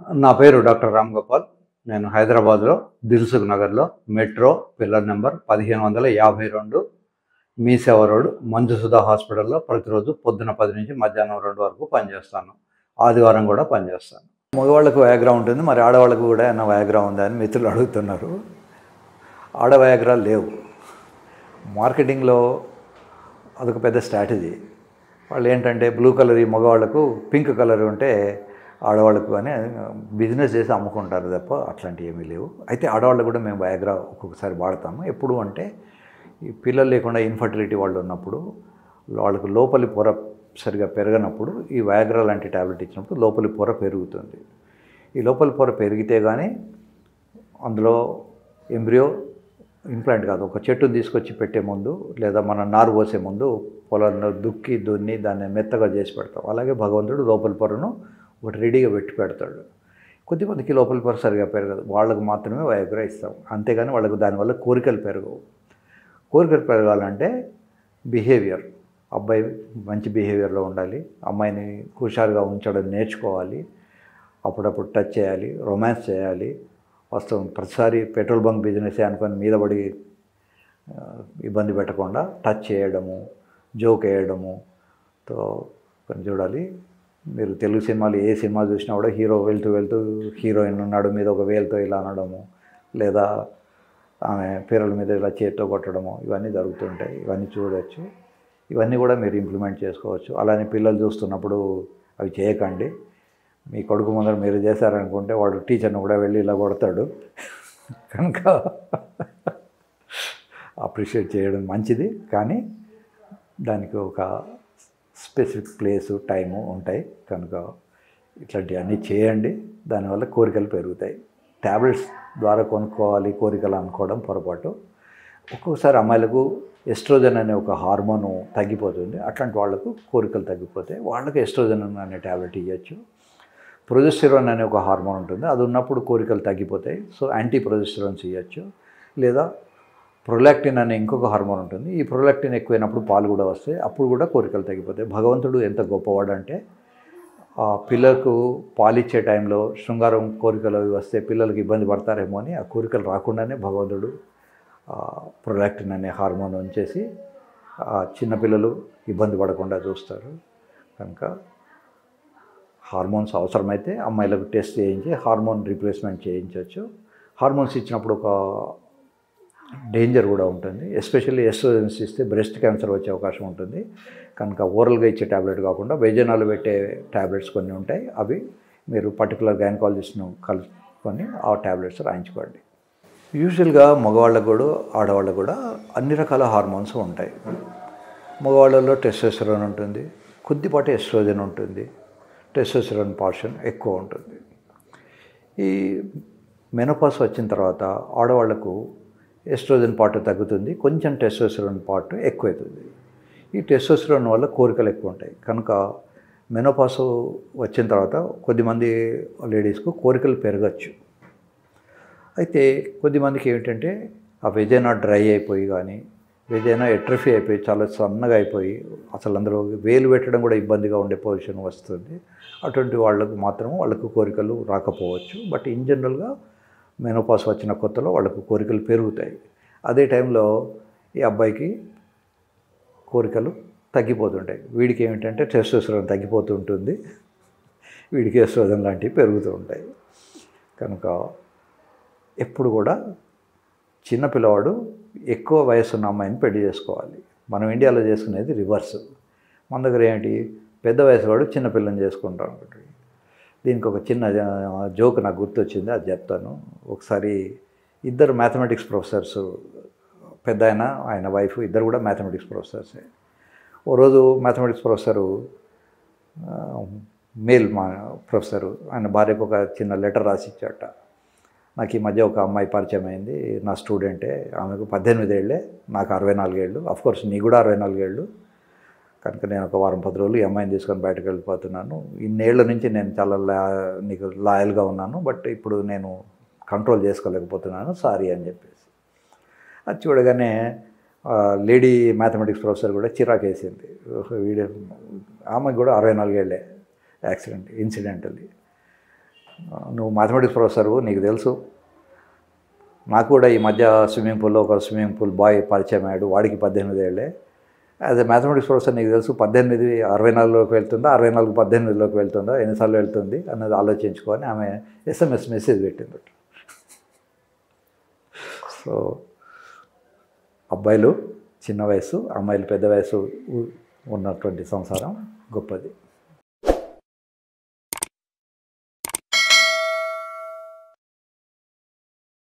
నా పేరు డాక్టర్ రామ్ గోపాల్. నేను హైదరాబాద్లో దిల్సుఖ్ నగర్లో మెట్రో పిల్లర్ నెంబర్ 1552 మీ సేవ రోడ్ మంజుసుధా హాస్పిటల్లో ప్రతిరోజు పొద్దున 10 నుంచి మధ్యాహ్నం 2 వరకు పనిచేస్తాను. ఆదివారం కూడా పనిచేస్తాను. మగవాళ్ళకు వయాగ్రా ఉంటుంది, మరి ఆడవాళ్ళకు కూడా ఏమైనా వయాగ్రా ఉందా అని మిత్రులు అడుగుతున్నారు. ఆడ వయాగ్రాలు లేవు. మార్కెటింగ్లో అదొక పెద్ద స్ట్రాటజీ. వాళ్ళు ఏంటంటే బ్లూ కలర్ ఈ మగవాళ్ళకు, పింక్ కలర్ ఉంటే ఆడవాళ్ళకు అని బిజినెస్ చేసి అమ్ముకుంటారు తప్ప అట్లాంటివి ఏమీ లేవు. అయితే ఆడవాళ్ళకు కూడా మేము వయాగ్రా ఒక్కొక్కసారి వాడతాము. ఎప్పుడు అంటే ఈ పిల్లలు లేకుండా ఇన్ఫర్టిలిటీ వాళ్ళు ఉన్నప్పుడు, వాళ్ళకు లోపలి పొర సరిగా పెరగనప్పుడు ఈ వయాగ్రా లాంటి ట్యాబ్లెట్ ఇచ్చినప్పుడు లోపలి పొర పెరుగుతుంది. ఈ లోపలి పొర పెరిగితే కానీ అందులో ఎంబ్రియో ఇంప్లాంట్ కాదు, ఒక చెట్టును తీసుకొచ్చి పెట్టే ముందు లేదా మన నారు పోసే ముందు పొలంలో దుక్కి దున్ని దాన్ని మెత్తగా చేసి పెడతాం. అలాగే భగవంతుడు లోపలి పొరను ఒకటి రెడీగా పెట్టి పెడతాడు. కొద్దిమందికి లోపలి పొర సరిగా పెరగదు, వాళ్ళకు మాత్రమే వయాగ్రా ఇస్తాం. అంతేగాని వాళ్ళకు దానివల్ల కోరికలు పెరగవు. కోరికలు పెరగాలంటే బిహేవియర్, అబ్బాయి మంచి బిహేవియర్లో ఉండాలి, అమ్మాయిని హుషారుగా ఉంచడం నేర్చుకోవాలి, అప్పుడప్పుడు టచ్ చేయాలి, రొమాన్స్ చేయాలి. వాస్తవం ప్రతిసారి పెట్రోల్ బంక్ బిజినెస్ అనుకొని మీద పడి ఇబ్బంది పెట్టకుండా టచ్ చేయడము, జోక్ వేయడము తో కొంచెం చూడాలి. మీరు తెలుగు సినిమాలు ఏ సినిమా చూసినా కూడా హీరో వెళ్తూ హీరోయిన్ ఉన్నాడు మీద ఒక వేలుతో ఇలా అనడము, లేదా ఆమె పేరుల మీద ఇలా చేతితో కొట్టడము, ఇవన్నీ జరుగుతుంటాయి. ఇవన్నీ చూడవచ్చు. ఇవన్నీ కూడా మీరు ఇంప్లిమెంట్ చేసుకోవచ్చు. అలానే పిల్లలు చూస్తున్నప్పుడు అవి చేయకండి. మీ కొడుకు ముందర మీరు చేశారనుకుంటే వాడు టీచర్ని కూడా వెళ్ళి ఇలా కొడతాడు. కనుక అప్రిషియేట్ చేయడం మంచిది, కానీ దానికి ఒక స్పెసిఫిక్ ప్లేసు టైము ఉంటాయి. కనుక ఇట్లాంటివన్నీ చేయండి. దానివల్ల కోరికలు పెరుగుతాయి. ట్యాబ్లెట్స్ ద్వారా కొనుక్కోవాలి కోరికలు అనుకోవడం పొరపాటు. ఒక్కొక్కసారి అమ్మాయిలకు ఎస్ట్రోజన్ అనే ఒక హార్మోను తగ్గిపోతుంది. అట్లాంటి వాళ్ళకు కోరికలు తగ్గిపోతాయి. వాళ్ళకి ఎస్ట్రోజన్ అనే ట్యాబ్లెట్ ఇవ్వచ్చు. ప్రొజెస్టెరాన్ అనే ఒక హార్మోన్ ఉంటుంది, అది ఉన్నప్పుడు కోరికలు తగ్గిపోతాయి. సో యాంటీ ప్రొజెస్టెరాన్స్ ఇవ్వచ్చు. లేదా ప్రొలాక్టిన్ అనే ఇంకొక హార్మోన్ ఉంటుంది. ఈ ప్రొలాక్టిన్ ఎక్కువైనప్పుడు పాలు కూడా వస్తాయి, అప్పుడు కూడా కోరికలు తగ్గిపోతాయి. భగవంతుడు ఎంత గొప్పవాడు అంటే ఆ పిల్లలకు పాలిచ్చే టైంలో శృంగారం కోరికలు అవి వస్తే పిల్లలకి ఇబ్బంది పడతారేమో అని ఆ కోరికలు రాకుండానే భగవంతుడు ప్రొలాక్టిన్ అనే హార్మోన్ ఉంచేసి చిన్నపిల్లలు ఇబ్బంది పడకుండా చూస్తారు. కనుక హార్మోన్స్ అవసరమైతే అమ్మాయిలకు టెస్ట్ చేయించి హార్మోన్ రీప్లేస్మెంట్ చేయించవచ్చు. హార్మోన్స్ ఇచ్చినప్పుడు ఒక డేంజర్ కూడా ఉంటుంది. ఎస్పెషల్లీ ఎస్ట్రోజన్స్ ఇస్తే బ్రెస్ట్ క్యాన్సర్ వచ్చే అవకాశం ఉంటుంది. కనుక ఓరల్గా ఇచ్చే ట్యాబ్లెట్ కాకుండా వెజనాలు పెట్టే ట్యాబ్లెట్స్ కొన్ని ఉంటాయి. అవి మీరు పర్టికులర్ గైనకాలజిస్ట్ను కలుసుకొని ఆ ట్యాబ్లెట్స్ రాయించుకోండి. యూజువల్గా మగవాళ్ళకు కూడా ఆడవాళ్ళకు కూడా అన్ని రకాల హార్మోన్స్ ఉంటాయి. మగవాళ్ళలో టెస్టోస్టెరాన్ ఉంటుంది, కొద్దిపాటి ఎస్ట్రోజన్ ఉంటుంది, టెస్టోస్టెరాన్ పోర్షన్ ఎక్కువ ఉంటుంది. ఈ మెనోపాస్ వచ్చిన తర్వాత ఆడవాళ్లకు ఎస్ట్రోజన్ పార్ట్ తగ్గుతుంది, కొంచెం టెస్టోస్టెరాన్ పార్ట్ ఎక్కువవుతుంది. ఈ టెస్టోస్టెరాన్ వల్ల కోరికలు ఎక్కువ ఉంటాయి. కనుక మెనోపాస్ వచ్చిన తర్వాత కొద్దిమంది లేడీస్కు కోరికలు పెరగచ్చు. అయితే కొద్దిమందికి ఏమిటంటే ఆ వెజైనా డ్రై అయిపోయి కానీ వెజైనా ఎట్రఫీ అయిపోయి చాలా సన్నగా అయిపోయి అసలు అందులో వేలు పెట్టడం కూడా ఇబ్బందిగా ఉండే పొజిషన్ వస్తుంది. అటువంటి వాళ్ళకు మాత్రం వాళ్ళకు కోరికలు రాకపోవచ్చు. బట్ ఇన్ జనరల్గా మెనోపాస్ వచ్చిన కొత్తలో వాళ్ళకు కోరికలు పెరుగుతాయి. అదే టైంలో ఈ అబ్బాయికి కోరికలు తగ్గిపోతుంటాయి. వీడికి ఏమిటంటే టెస్టోస్టెరాన్ తగ్గిపోతుంటుంది, వీడికి ఎస్ట్రోజన్ లాంటివి పెరుగుతూ ఉంటాయి. కనుక ఎప్పుడు కూడా చిన్నపిల్లవాడు ఎక్కువ వయసున్న అమ్మాయిని పెళ్లి చేసుకోవాలి. మనం ఇండియాలో చేసుకునేది రివర్స్. మన దగ్గర ఏంటి, పెద్ద వయసు వాడు చిన్నపిల్లని చేసుకుంటాం. దీనికి ఒక చిన్న జోక్ నాకు గుర్తొచ్చింది, అది చెప్తాను. ఒకసారి ఇద్దరు మ్యాథమెటిక్స్ ప్రొఫెసర్స్, పెద్ద ఆయన వైఫ్ ఇద్దరు కూడా మ్యాథమెటిక్స్ ప్రొఫెసర్సే. ఓ రోజు మ్యాథమెటిక్స్ ప్రొఫెసరు మేల్ ప్రొఫెసరు ఆయన భార్యకు ఒక చిన్న లెటర్ రాసి ఇచ్చాట. నాకు ఈ మధ్య ఒక అమ్మాయి పరిచయం అయింది, నా స్టూడెంటే, ఆమెకు 18 ఏళ్ళే, నాకు 64 ఏళ్ళు. అఫ్కోర్స్ నీ కూడా 64 ఏళ్ళు. కనుక నేను ఒక వారం 10 రోజులు ఈ అమ్మాయిని తీసుకొని బయటకు వెళ్ళిపోతున్నాను. ఇన్నేళ్ల నుంచి నేను చాలా నీకు లాయల్గా ఉన్నాను, బట్ ఇప్పుడు నేను కంట్రోల్ చేసుకోలేకపోతున్నాను, సారీ అని చెప్పేసి. అది చూడగానే లేడీ మ్యాథమెటిక్స్ ప్రొఫెసర్ కూడా చిరాకేసింది. వీడియో ఆమెకు కూడా 64 ఏళ్ళే, యాక్సిడెంట్ ఇన్సిడెంటల్లీ. నువ్వు మ్యాథమెటిక్స్ ప్రొఫెసరు, నీకు తెలుసు. నాకు కూడా ఈ మధ్య స్విమ్మింగ్ పూల్లో ఒక స్విమ్మింగ్ పూల్ బాయ్ పరిచయం అయ్యాడు, వాడికి 18 ఏళ్ళే. యాజ్ ఎ మ్యాథమెటిక్స్ ప్రొఫెసర్ నీకు తెలుసు 18 64లోకి వెళ్తుందా, 64 18లోకి వెళ్తుందా, ఎన్నిసార్లు వెళ్తుంది అన్నది ఆలోచించుకొని ఆమె SMS మెసేజ్ పెట్టింది. సో అబ్బాయిలు చిన్న వయసు, అమ్మాయిలు పెద్ద వయసు ఉన్నటువంటి సంసారం గొప్పది.